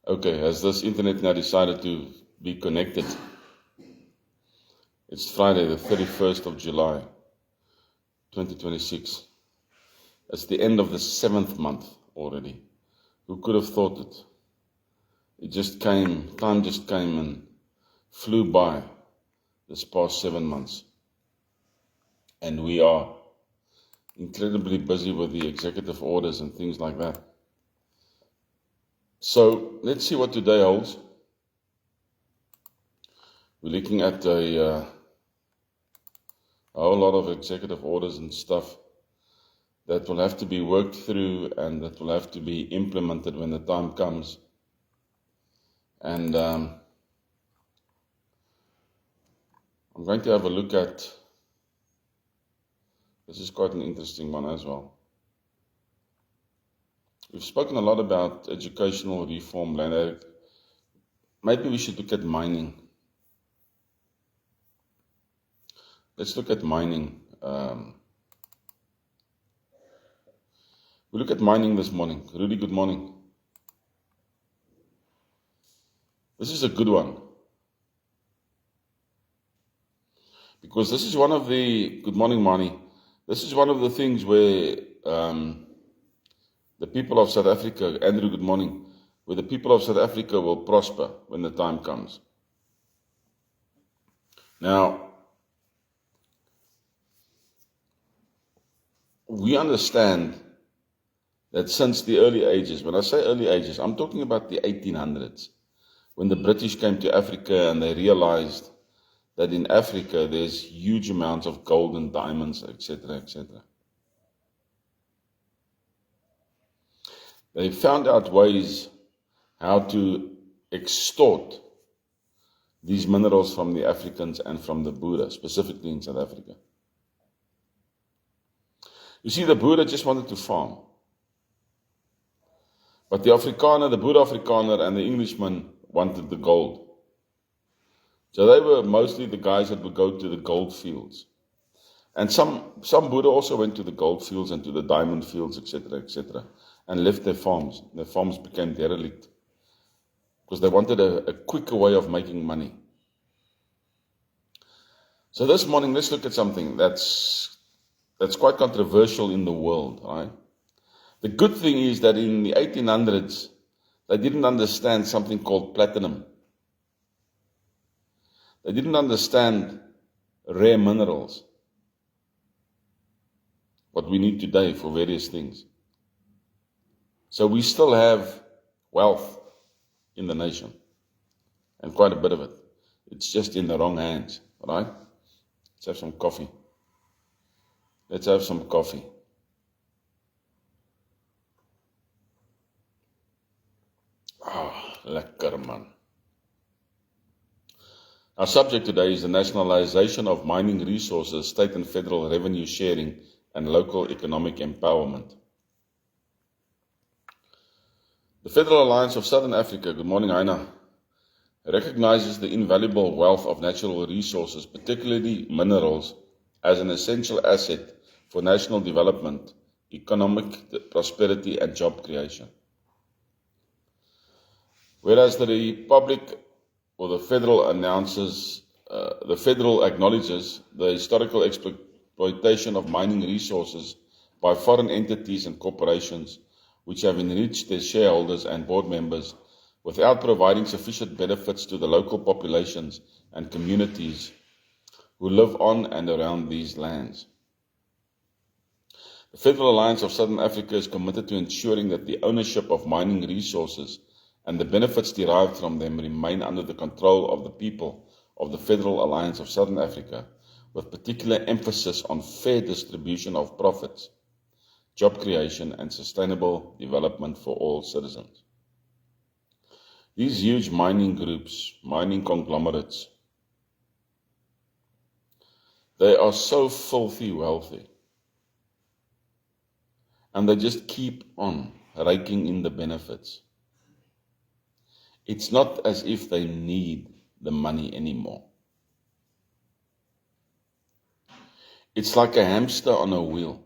Okay, has this internet now decided to be connected? It's Friday, the 31st of July, 2026. It's the end of the 7th month already. Who could have thought it? Time just came and flew by this past 7 months. And we are incredibly busy with the executive orders and things like that. So let's see what today holds. We're looking at a whole lot of executive orders and stuff that will have to be worked through and that will have to be implemented when the time comes. And I'm going to have a look at, this is quite an interesting one as well. We've spoken a lot about educational reform, Leonard. Maybe we should look at mining. Let's look at mining. We look at mining this morning. Rudy, good morning. This is a good one. Because this is one of the, good morning, Mani. This is one of the things where the people of South Africa, Andrew, good morning, where the people of South Africa will prosper when the time comes. Now, we understand that since the early ages, when I say early ages, I'm talking about the 1800s, when the British came to Africa and they realized that in Africa there's huge amounts of gold and diamonds, etc., etc. They found out ways how to extort these minerals from the Africans and from the Boer, specifically in South Africa. You see, the Boer just wanted to farm. But the Afrikaner, the Boer Afrikaner and the Englishman wanted the gold. So they were mostly the guys that would go to the gold fields. And some Boer also went to the gold fields and to the diamond fields, etc., and left their farms. Their farms became derelict because they wanted a quicker way of making money. So this morning, let's look at something that's quite controversial in the world, right? The good thing is that in the 1800s, they didn't understand something called platinum. They didn't understand rare minerals, what we need today for various things. So we still have wealth in the nation, and quite a bit of it. It's just in the wrong hands, right? Let's have some coffee. Let's have some coffee. Lekker man. Our subject today is the nationalization of mining resources, state and federal revenue sharing, and local economic empowerment. The Federal Alliance of Southern Africa, good morning, Aina, recognizes the invaluable wealth of natural resources, particularly minerals, as an essential asset for national development, economic prosperity, and job creation. Whereas the Republic or the Federal acknowledges the historical exploitation of mining resources by foreign entities and corporations which have enriched their shareholders and board members without providing sufficient benefits to the local populations and communities who live on and around these lands. The Federal Alliance of Southern Africa is committed to ensuring that the ownership of mining resources and the benefits derived from them remain under the control of the people of the Federal Alliance of Southern Africa, with particular emphasis on fair distribution of profits, job creation, and sustainable development for all citizens. These huge mining groups, mining conglomerates, they are so filthy wealthy, and they just keep on raking in the benefits. It's not as if they need the money anymore. It's like a hamster on a wheel.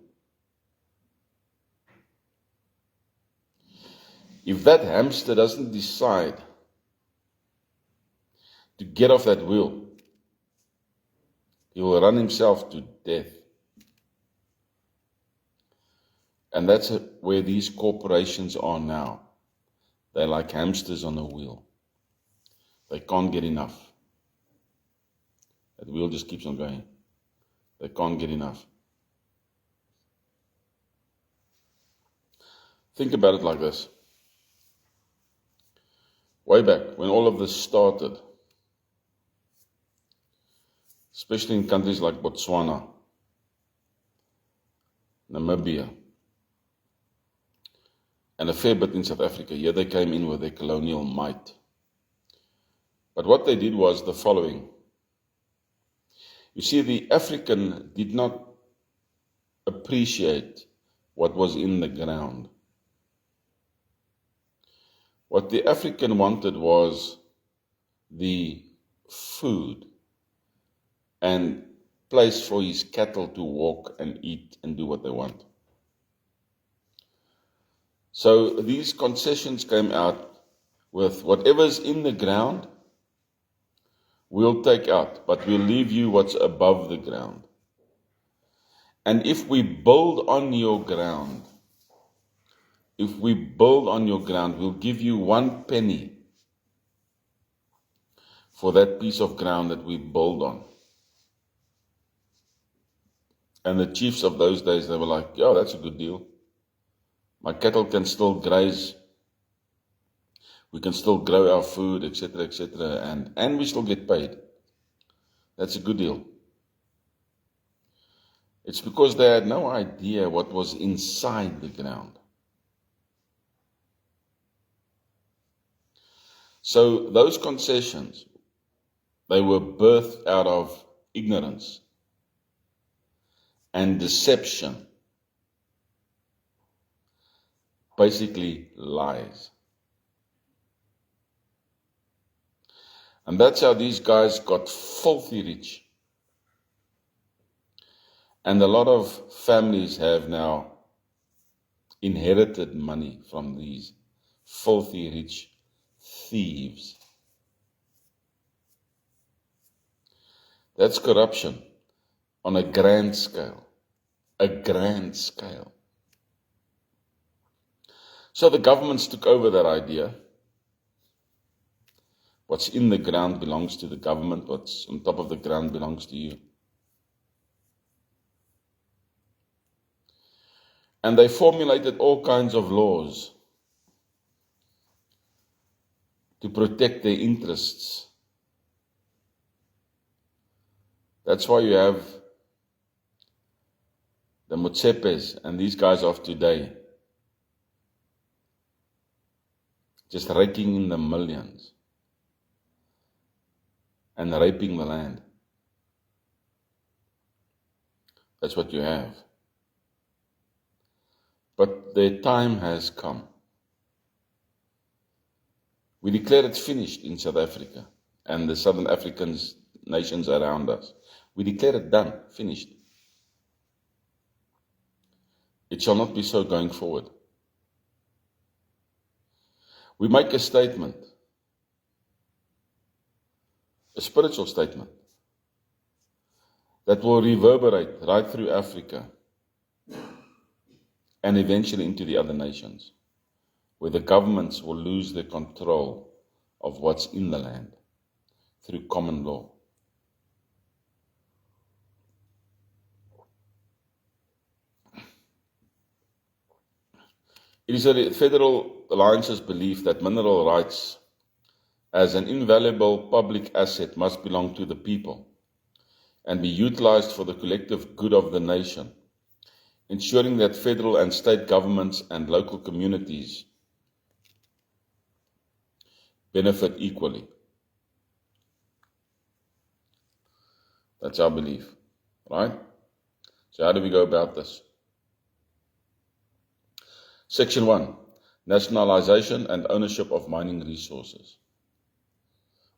If that hamster doesn't decide to get off that wheel, he will run himself to death. And that's where these corporations are now. They're like hamsters on a wheel. They can't get enough. That wheel just keeps on going. They can't get enough. Think about it like this. Way back, when all of this started, especially in countries like Botswana, Namibia, and a fair bit in South Africa, here they came in with their colonial might. But what they did was the following. You see, the African did not appreciate what was in the ground. What the African wanted was the food and place for his cattle to walk and eat and do what they want. So these concessions came out with whatever's in the ground, we'll take out, but we'll leave you what's above the ground. And if we build on your ground, we'll give you 1 penny for that piece of ground that we build on. And the chiefs of those days, they were like, yeah, that's a good deal. My cattle can still graze. We can still grow our food, etc., etc., and we still get paid. That's a good deal. It's because they had no idea what was inside the ground. So those concessions, they were birthed out of ignorance and deception. Basically, lies. And that's how these guys got filthy rich. And a lot of families have now inherited money from these filthy rich thieves. That's corruption on a grand scale. A grand scale. So the governments took over that idea. What's in the ground belongs to the government. What's on top of the ground belongs to you. And they formulated all kinds of laws to protect their interests. That's why you have the Motsepes and these guys of today just raking in the millions and raping the land. That's what you have. But their time has come. We declare it finished in South Africa and the Southern African nations around us. We declare it done, finished. It shall not be so going forward. We make a statement, a spiritual statement, that will reverberate right through Africa and eventually into the other nations, where the governments will lose their control of what's in the land through common law. It is a Federal Alliance's belief that mineral rights as an invaluable public asset must belong to the people and be utilized for the collective good of the nation, ensuring that federal and state governments and local communities benefit equally. That's our belief, right? So how do we go about this? Section 1, nationalization and ownership of mining resources.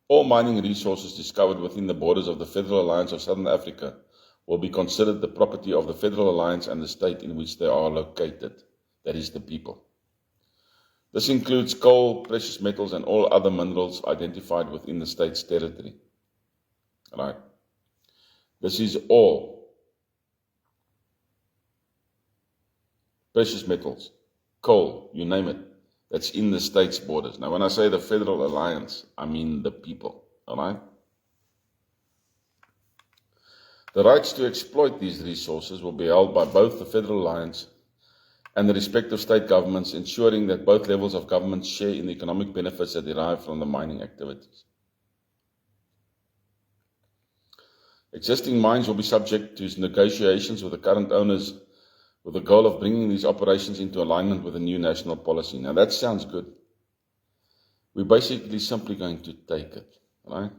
All mining resources discovered within the borders of the Federal Alliance of Southern Africa will be considered the property of the Federal Alliance and the state in which they are located, that is the people. This includes coal, precious metals, and all other minerals identified within the state's territory. Right? This is all precious metals, coal, you name it, that's in the state's borders. Now, when I say the Federal Alliance, I mean the people. All right? The rights to exploit these resources will be held by both the Federal Alliance and the respective state governments, ensuring that both levels of government share in the economic benefits that derive from the mining activities. Existing mines will be subject to negotiations with the current owners with the goal of bringing these operations into alignment with the new national policy. Now that sounds good. We're basically simply going to take it, right?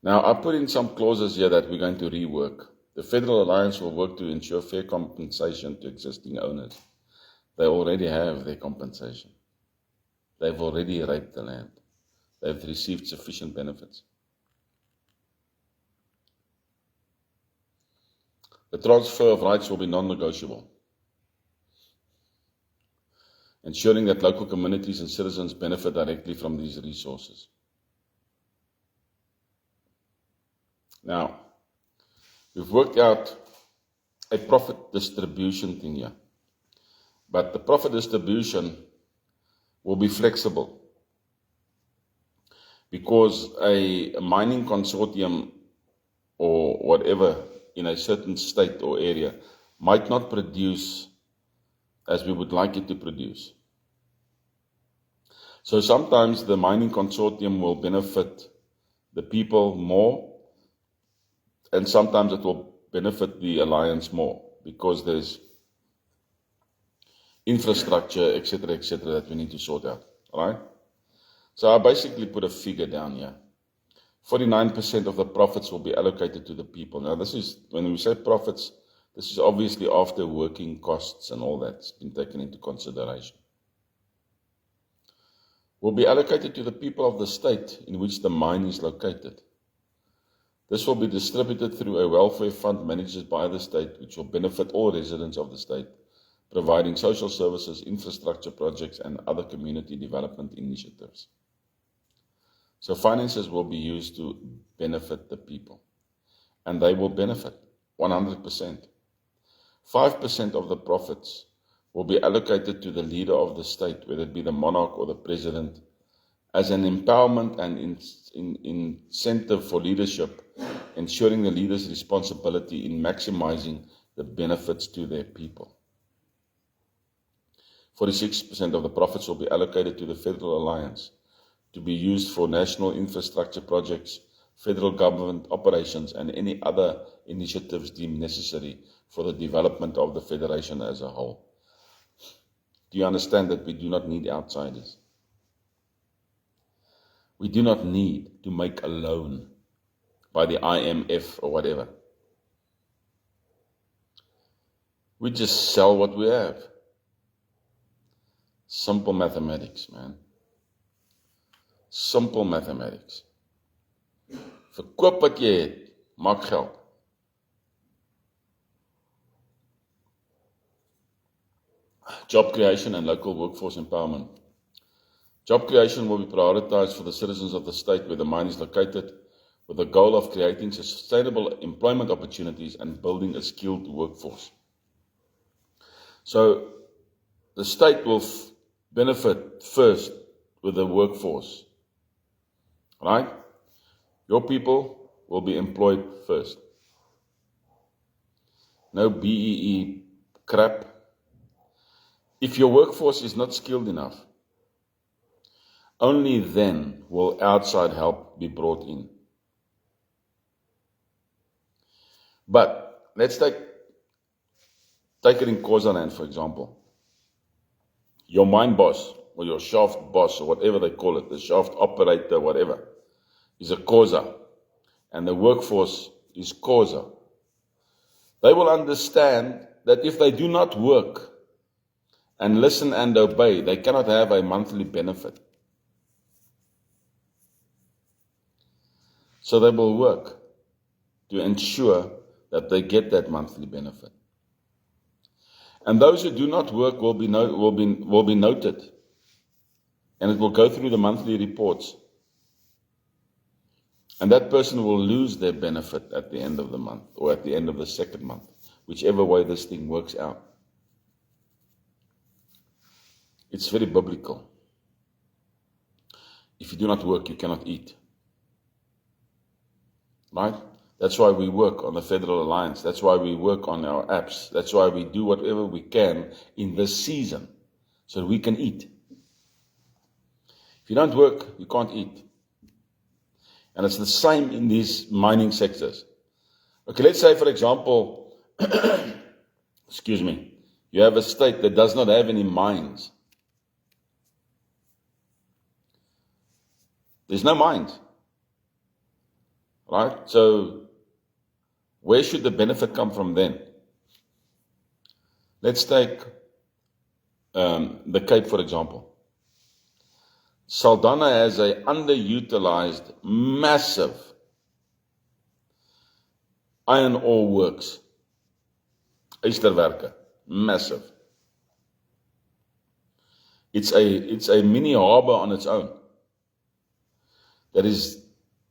Now, I put in some clauses here that we're going to rework. The Federal Alliance will work to ensure fair compensation to existing owners. They already have their compensation. They've already raped the land. They've received sufficient benefits. The transfer of rights will be non-negotiable, ensuring that local communities and citizens benefit directly from these resources. Now, we've worked out a profit distribution thing here, but the profit distribution will be flexible because a mining consortium or whatever in a certain state or area might not produce as we would like it to produce. So sometimes the mining consortium will benefit the people more, and sometimes it will benefit the alliance more because there's infrastructure, etc., that we need to sort out. All right? So I basically put a figure down here. 49% of the profits will be allocated to the people. Now, this is, when we say profits, this is obviously after working costs and all that's been taken into consideration. Will be allocated to the people of the state in which the mine is located. This will be distributed through a welfare fund managed by the state, which will benefit all residents of the state, providing social services, infrastructure projects, and other community development initiatives. So finances will be used to benefit the people, and they will benefit 100%. 5% of the profits will be allocated to the leader of the state, whether it be the monarch or the president, as an empowerment and incentive for leadership, ensuring the leader's responsibility in maximizing the benefits to their people. 46% of the profits will be allocated to the Federal Alliance to be used for national infrastructure projects, federal government operations, and any other initiatives deemed necessary for the development of the Federation as a whole. Do you understand that we do not need outsiders? We do not need to make a loan by the IMF or whatever. We just sell what we have. Simple mathematics, man. Simple mathematics. Verkoop wat jy het, maak geld. Job creation and local workforce empowerment. Job creation will be prioritized for the citizens of the state where the mine is located, with the goal of creating sustainable employment opportunities and building a skilled workforce. So, the state will benefit first with the workforce, right? Your people will be employed first. No BEE crap. If your workforce is not skilled enough, only then will outside help be brought in. But let's take it in Khozaland, for example. Your mine boss, or your shaft boss, or whatever they call it, the shaft operator, whatever, is a Khoza, and the workforce is Khoza. They will understand that if they do not work and listen and obey, they cannot have a monthly benefit. So they will work to ensure that they get that monthly benefit. And those who do not work will be noted, and it will go through the monthly reports. And that person will lose their benefit at the end of the month or at the end of the second month, whichever way this thing works out. It's very biblical. If you do not work, you cannot eat. Right? That's why we work on the Federal Alliance. That's why we work on our apps. That's why we do whatever we can in this season so that we can eat. If you don't work, you can't eat. And it's the same in these mining sectors. Okay, let's say, for example, excuse me, you have a state that does not have any mines. There's no mines. Right? So, where should the benefit come from then? Let's take the Cape, for example. Saldanha has an underutilized, massive iron ore works. Eysterwerke, massive. It's a mini harbor on its own that has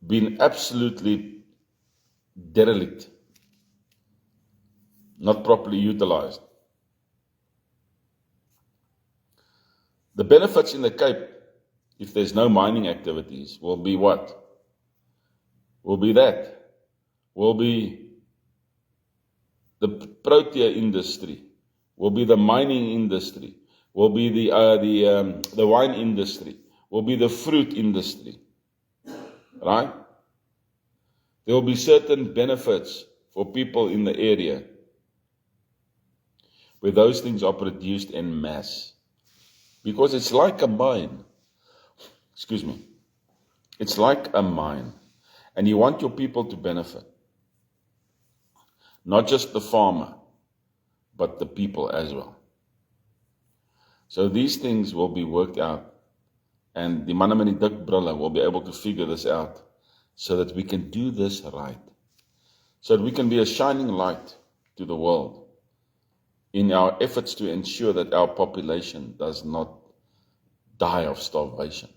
been absolutely derelict, not properly utilized. The benefits in the Cape, if there's no mining activities, will be what? Will be the protea industry, will be the mining industry, will be the wine industry, will be the fruit industry. Right? There will be certain benefits for people in the area where those things are produced en masse. Because it's like a mine. Excuse me. It's like a mine. And you want your people to benefit. Not just the farmer, but the people as well. So these things will be worked out. And the Manamani Dik Brille will be able to figure this out so that we can do this right. So that we can be a shining light to the world in our efforts to ensure that our population does not die of starvation.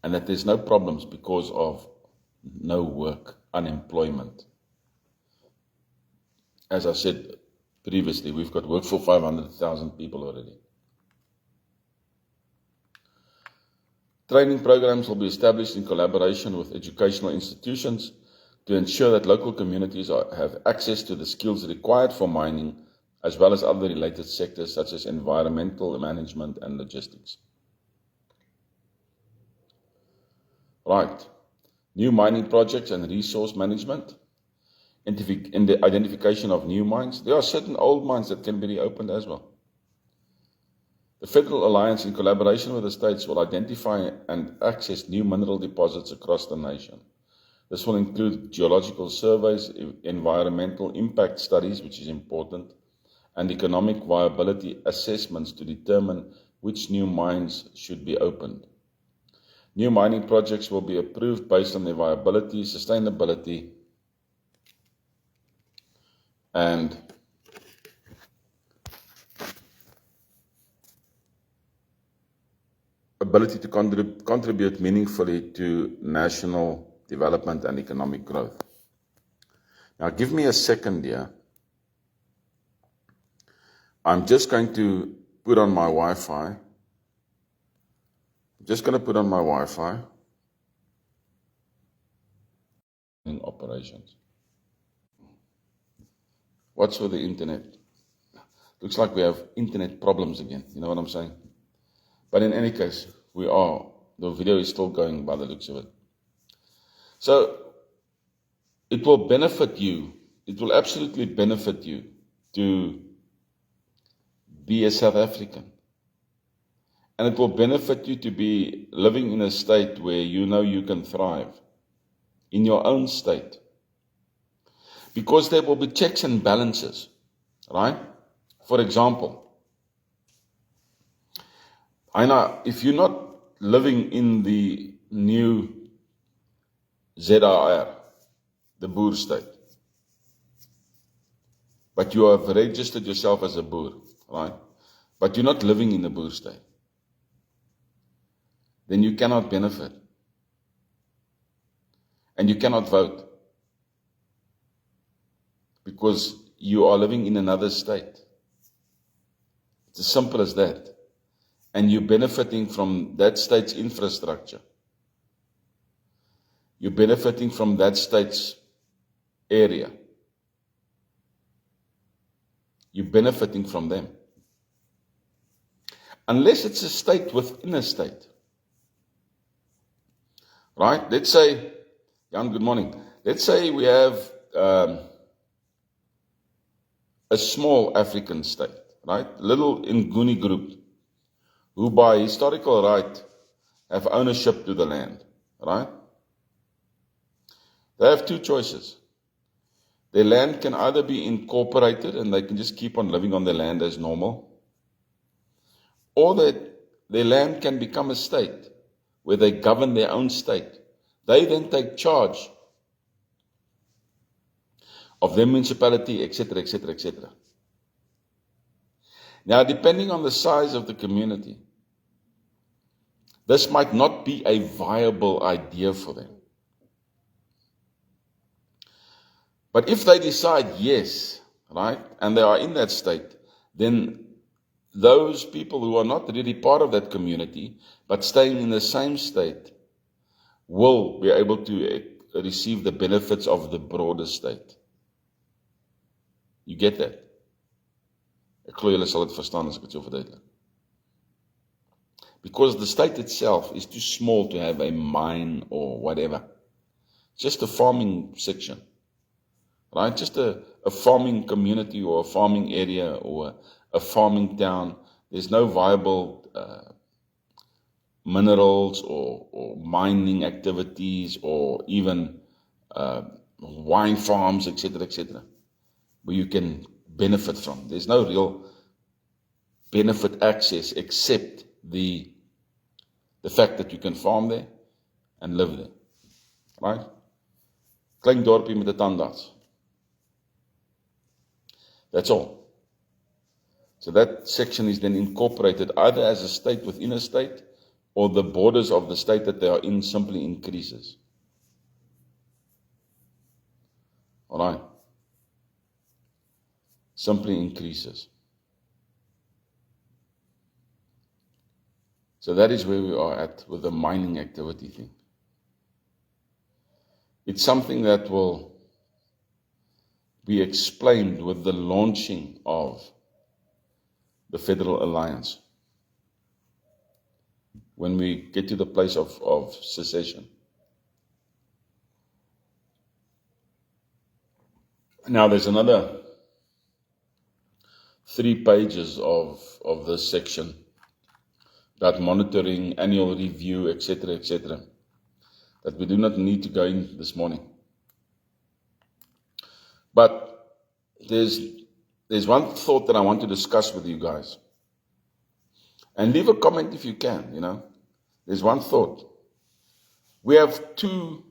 And that there's no problems because of no work, unemployment. As I said previously, we've got work for 500,000 people already. Training programs will be established in collaboration with educational institutions to ensure that local communities have access to the skills required for mining, as well as other related sectors such as environmental management and logistics. Right. New mining projects and resource management. In the identification of new mines. There are certain old mines that can be reopened as well. The Federal Alliance, in collaboration with the states, will identify and access new mineral deposits across the nation. This will include geological surveys, environmental impact studies, which is important, and economic viability assessments to determine which new mines should be opened. New mining projects will be approved based on their viability, sustainability, and ability to contribute meaningfully to national development and economic growth. Now, give me a second here. I'm just going to put on my Wi-Fi. Operations. What's with the internet? Looks like we have internet problems again. You know what I'm saying? But in any case, the video is still going by the looks of it. So, it will benefit you. It will absolutely benefit you to be a South African. And it will benefit you to be living in a state where you know you can thrive. In your own state. Because there will be checks and balances. Right? For example, I know if you're not living in the new ZAR, the Boer state, but you have registered yourself as a boer, right? But you're not living in the boer state, then you cannot benefit. And you cannot vote. Because you are living in another state. It's as simple as that. And you're benefiting from that state's infrastructure. You're benefiting from that state's area. You're benefiting from them. Unless it's a state within a state. Right? Let's say, Jan, good morning. Let's say we have a small African state, right? Little Nguni group, who by historical right have ownership to the land, right? They have two choices. Their land can either be incorporated and they can just keep on living on their land as normal, or their land can become a state where they govern their own state. They then take charge of their municipality, etc., etc., etc. Now, depending on the size of the community, this might not be a viable idea for them. But if they decide yes, right, and they are in that state, then those people who are not really part of that community, but staying in the same state, will be able to receive the benefits of the broader state. You get that? Ek glo julle sal dit verstaan as ek dit so verduidelik. Because the state itself is too small to have a mine or whatever. Just a farming section. Right? Just a farming community or a farming area or a farming town. There's no viable minerals or mining activities or even wine farms, etc., etc., where you can benefit from. There's no real benefit access except the fact that you can farm there and live there. Right? Klein dorpie met 'n tandarts. That's all. So that section is then incorporated either as a state within a state, or the borders of the state that they are in simply increases. All right? Simply increases. So that is where we are at with the mining activity thing. It's something that will be explained with the launching of the Federal Alliance when we get to the place of secession. Now there's another 3 pages of this section about monitoring, annual review, etc., etc., that we do not need to go in this morning. But there's one thought that I want to discuss with you guys. And leave a comment if you can, you know. There's one thought. We have 2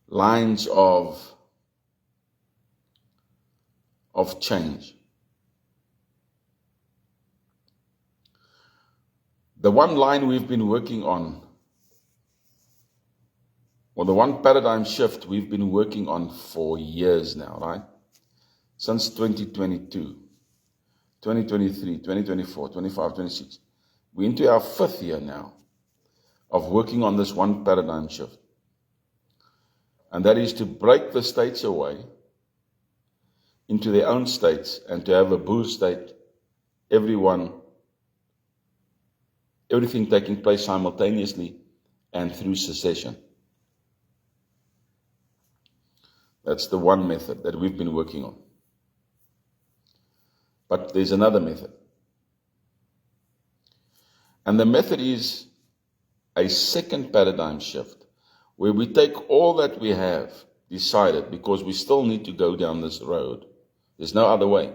lines of change. The one line we've been working on, or the one paradigm shift we've been working on for years now, right? Since 2022, 2023, 2024, 25, 26. We're into our 5th year now of working on this one paradigm shift. And that is to break the states away into their own states and to have a boer state, everything taking place simultaneously and through secession. That's the one method that we've been working on. But there's another method. And the method is a second paradigm shift, where we take all that we have decided, because we still need to go down this road. There's no other way.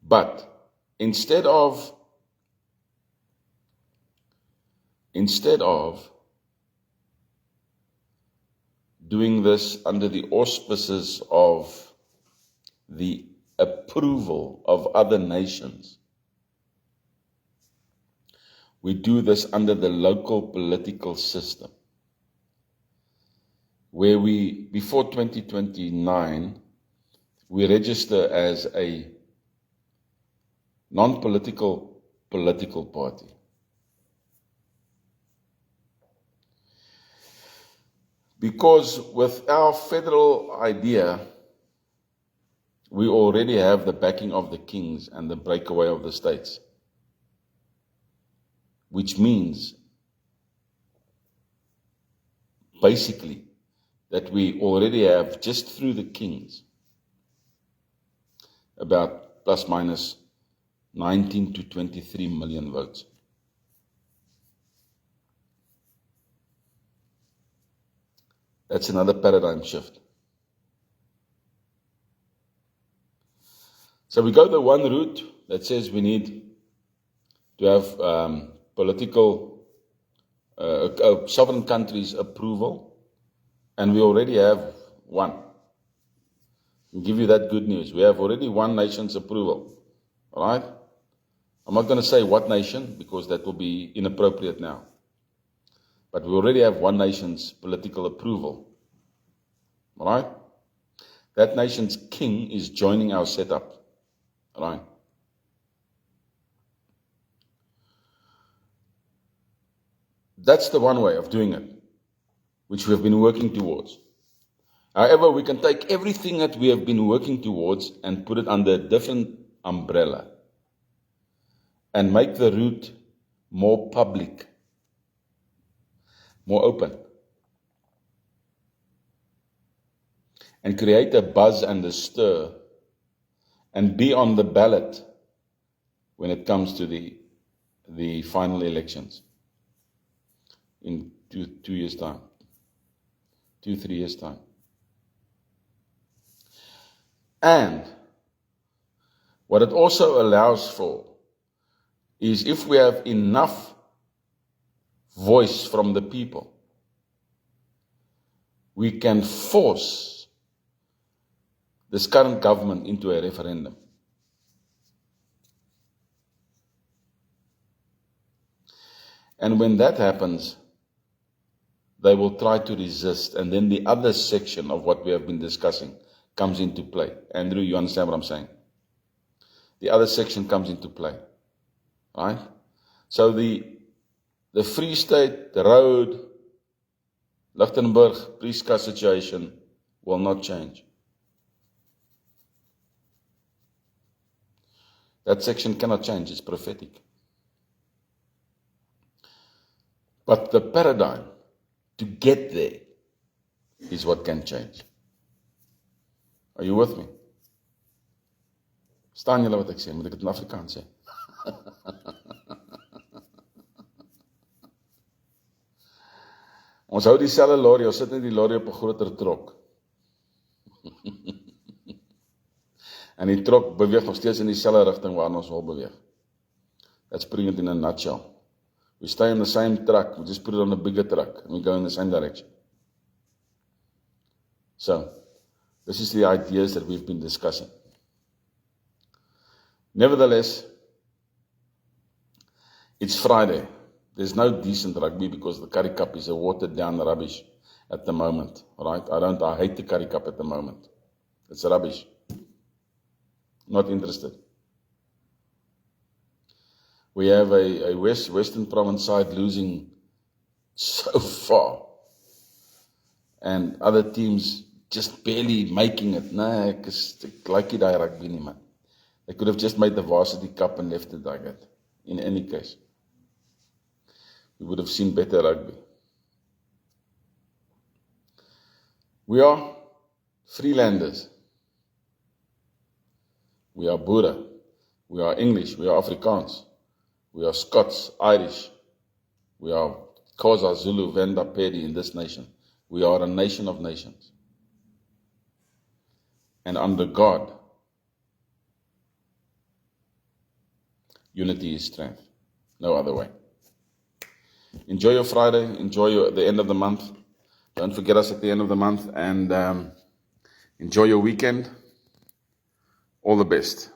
But instead of doing this under the auspices of the approval of other nations. We do this under the local political system, where we, before 2029, we register as a non-political political party. Because with our federal idea, we already have the backing of the kings and the breakaway of the states, which means basically that we already have, just through the kings, about plus minus 19 to 23 million votes. That's another paradigm shift. So we go the one route that says we need to have political, sovereign countries' approval, and we already have one. I'll give you that good news. We have already one nation's approval. All right? I'm not going to say what nation, because that will be inappropriate now. But we already have one nation's political approval. All right? That nation's king is joining our setup. All right? That's the one way of doing it, which we have been working towards. However, we can take everything that we have been working towards and put it under a different umbrella and make the route more public, more open, and create a buzz and a stir and be on the ballot when it comes to the final elections in 2 years' time, 3 years' time. And what it also allows for is, if we have enough voice from the people, we can force this current government into a referendum. And when that happens, they will try to resist, and then the other section of what we have been discussing comes into play. Andrew, you understand what I'm saying? The other section comes into play, right? So the Free State, the road, Lichtenburg, Prieska situation will not change. That section cannot change, it's prophetic. But the paradigm to get there is what can change. Are you with me? Staan julle wat ek sê? Moet ek dit in Afrikaans sê? Ons hou dieselfde lorry, ons sit net die lorry op 'n groter trok. En die trok beweeg nog steeds in dieselfde rigting waarna ons wil beweeg. That's putting it in a nutshell. We stay in the same truck, we just put it on a bigger truck, and we go in the same direction. So, this is the ideas that we've been discussing. Nevertheless, it's Friday. There's no decent rugby because the Currie Cup is a watered down rubbish at the moment, right? I hate the Currie Cup at the moment. It's rubbish. Not interested. We have a Western Province side losing so far, and other teams just barely making it. Nee, ek like die rugby nie, man. They could have just made the Varsity Cup and left it like that. In any case, we would have seen better rugby. We are Freelanders. We are Boere. We are English. We are Afrikaans. We are Scots, Irish. We are Xhosa, Zulu, Venda, Pedi in this nation. We are a nation of nations. And under God, unity is strength. No other way. Enjoy your Friday. Enjoy the end of the month. Don't forget us at the end of the month. And enjoy your weekend. All the best.